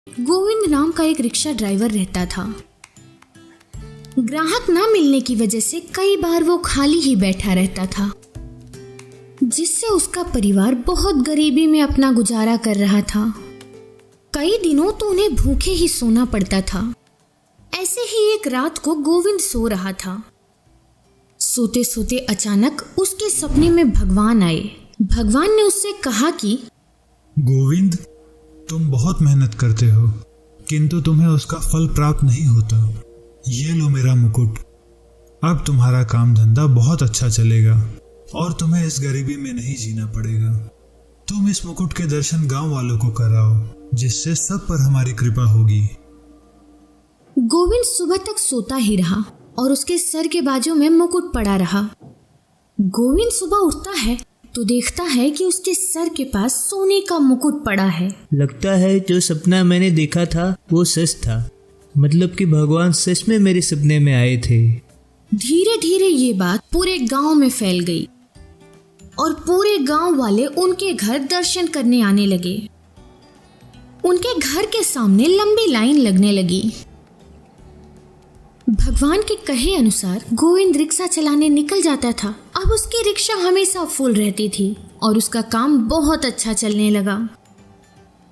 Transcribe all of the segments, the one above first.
गोविंद नाम का एक रिक्शा ड्राइवर रहता था। ग्राहक ना मिलने की वजह से कई बार वो खाली ही बैठा रहता था, जिससे उसका परिवार बहुत गरीबी में अपना गुजारा कर रहा था। कई दिनों तो उन्हें भूखे ही सोना पड़ता था। ऐसे ही एक रात को गोविंद सो रहा था। सोते सोते अचानक उसके सपने में भगवान आए। भगवान ने उससे कहा कि गोविंद, तुम बहुत मेहनत करते हो, किंतु तुम्हें उसका फल प्राप्त नहीं होता। ये लो मेरा मुकुट। अब तुम्हारा काम धंधा बहुत अच्छा चलेगा और तुम्हें इस गरीबी में नहीं जीना पड़ेगा। तुम इस मुकुट के दर्शन गांव वालों को कराओ, जिससे सब पर हमारी कृपा होगी। गोविंद सुबह तक सोता ही रहा और उसके सर के बाजू में मुकुट पड़ा रहा। गोविंद सुबह उठता है तो देखता है कि उसके सर के पास सोने का मुकुट पड़ा है। लगता है जो सपना मैंने देखा था वो सच था। मतलब कि भगवान सच में मेरे सपने में आए थे। धीरे धीरे ये बात पूरे गांव में फैल गई और पूरे गांव वाले उनके घर दर्शन करने आने लगे। उनके घर के सामने लंबी लाइन लगने लगी। भगवान के कहे अनुसार गोविंद रिक्शा चलाने निकल जाता था। अब उसकी रिक्शा हमेशा फुल रहती थी और उसका काम बहुत अच्छा चलने लगा।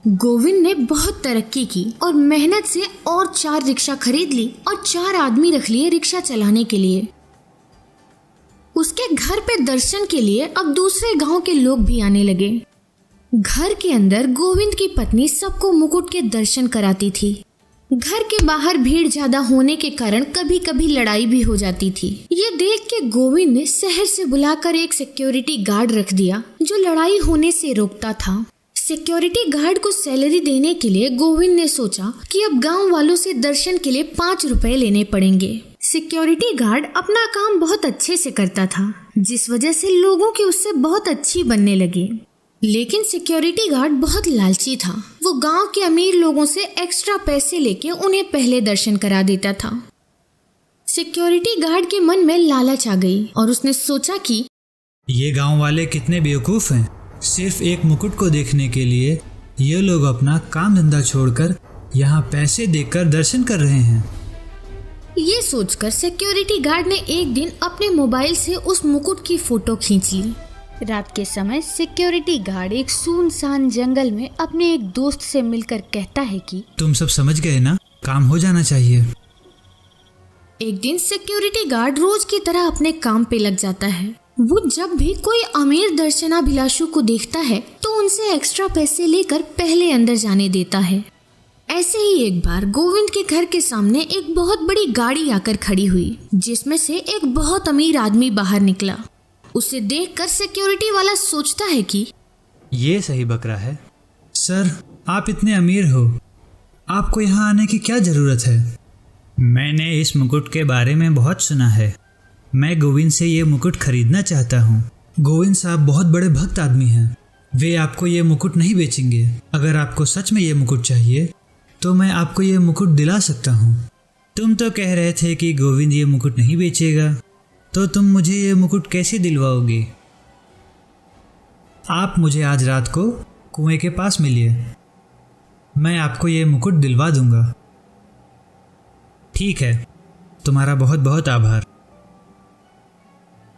गोविंद ने बहुत तरक्की की और मेहनत से और 4 रिक्शा खरीद ली और 4 आदमी रख लिए रिक्शा चलाने के लिए। उसके घर पे दर्शन के लिए अब दूसरे गांव के लोग भी आने लगे। घर के अंदर गोविंद की पत्नी सबको मुकुट के दर्शन कराती थी। घर के बाहर भीड़ ज्यादा होने के कारण कभी कभी लड़ाई भी हो जाती थी। ये देख के गोविंद ने शहर से बुलाकर एक सिक्योरिटी गार्ड रख दिया, जो लड़ाई होने से रोकता था। सिक्योरिटी गार्ड को सैलरी देने के लिए गोविंद ने सोचा कि अब गांव वालों से दर्शन के लिए 5 रुपए लेने पड़ेंगे। सिक्योरिटी गार्ड अपना काम बहुत अच्छे से करता था, जिस वजह से लोगों की उससे बहुत अच्छी बनने लगी। लेकिन सिक्योरिटी गार्ड बहुत लालची था। वो गांव के अमीर लोगों से एक्स्ट्रा पैसे लेके उन्हें पहले दर्शन करा देता था। सिक्योरिटी गार्ड के मन में लालच आ गई और उसने सोचा कि ये गांव वाले कितने बेवकूफ़ हैं। सिर्फ एक मुकुट को देखने के लिए ये लोग अपना काम धंधा छोड़कर यहाँ पैसे देकर दर्शन कर रहे हैं। ये सोचकर सिक्योरिटी गार्ड ने एक दिन अपने मोबाइल से उस मुकुट की फोटो खींच ली। रात के समय सिक्योरिटी गार्ड एक सुनसान जंगल में अपने एक दोस्त से मिलकर कहता है कि तुम सब समझ गए ना, काम हो जाना चाहिए। एक दिन सिक्योरिटी गार्ड रोज की तरह अपने काम पे लग जाता है। वो जब भी कोई अमीर दर्शनाभिलाषु को देखता है तो उनसे एक्स्ट्रा पैसे लेकर पहले अंदर जाने देता है। ऐसे ही एक बार गोविंद के घर के सामने एक बहुत बड़ी गाड़ी आकर खड़ी हुई, जिसमें से एक बहुत अमीर आदमी बाहर निकला। उसे देखकर सिक्योरिटी वाला सोचता है कि ये सही बकरा है। सर, आप इतने अमीर हो, आपको यहाँ आने की क्या ज़रूरत है? मैंने इस मुकुट के बारे में बहुत सुना है। मैं गोविंद से ये मुकुट खरीदना चाहता हूँ। गोविंद साहब बहुत बड़े भक्त आदमी हैं। वे आपको ये मुकुट नहीं बेचेंगे। अगर आपको सच में ये मुकुट चाहिए तो मैं आपको ये मुकुट दिला सकता हूँ। तुम तो कह रहे थे कि गोविंद ये मुकुट नहीं बेचेगा, तो तुम मुझे ये मुकुट कैसे दिलवाओगे? आप मुझे आज रात को कुएं के पास मिलिए, मैं आपको ये मुकुट दिलवा दूंगा। ठीक है, तुम्हारा बहुत बहुत आभार।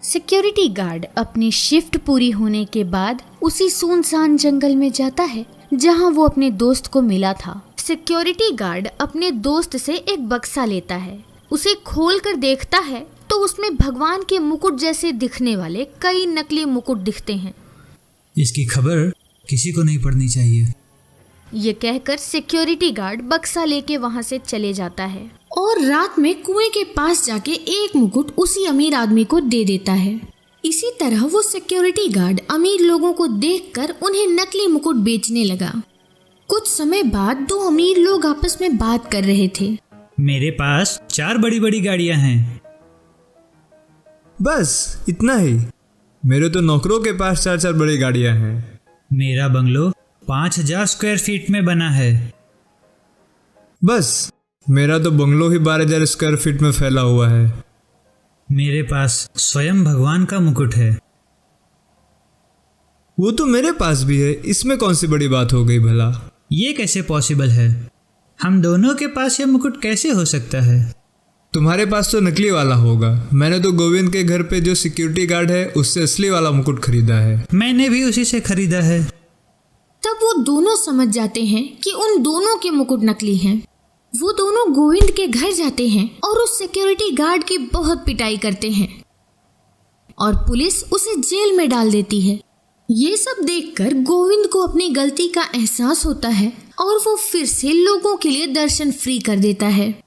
सिक्योरिटी गार्ड अपनी शिफ्ट पूरी होने के बाद उसी सुनसान जंगल में जाता है जहां वो अपने दोस्त को मिला था। सिक्योरिटी गार्ड अपने दोस्त से एक बक्सा लेता है। उसे खोलकर देखता है तो उसमें भगवान के मुकुट जैसे दिखने वाले कई नकली मुकुट दिखते हैं। इसकी खबर किसी को नहीं पड़नी चाहिए। ये कहकर सिक्योरिटी गार्ड बक्सा लेके वहां से चले जाता है और रात में कुएं के पास जाके एक मुकुट उसी अमीर आदमी को दे देता है। इसी तरह वो सिक्योरिटी गार्ड अमीर लोगों को देखकर उन्हें नकली मुकुट बेचने लगा। कुछ समय बाद 2 अमीर लोग आपस में बात कर रहे थे। मेरे पास 4 बड़ी बड़ी गाड़ियां हैं। बस इतना ही? मेरे तो नौकरों के पास 4-4 बड़ी गाड़ियां हैं। मेरा बंगलो 5000 स्क्वायर फीट में बना है। बस मेरा तो बंगलो ही 12000 स्क्वायर फीट में फैला हुआ है। मेरे पास स्वयं भगवान का मुकुट है। वो तो मेरे पास भी है, इसमें कौन सी बड़ी बात हो गई भला? ये कैसे पॉसिबल है? हम दोनों के पास ये मुकुट कैसे हो सकता है? तुम्हारे पास तो नकली वाला होगा। मैंने तो गोविंद के घर पे जो सिक्योरिटी गार्ड है उससे असली वाला मुकुट खरीदा है। मैंने भी उसी से खरीदा है। तब वो दोनों समझ जाते हैं कि उन दोनों के मुकुट नकली हैं। वो दोनों गोविंद के घर जाते हैं और उस सिक्योरिटी गार्ड की बहुत पिटाई करते हैं और पुलिस उसे जेल में डाल देती है। ये सब देखकर गोविंद को अपनी गलती का एहसास होता है और वो फिर से लोगों के लिए दर्शन फ्री कर देता है।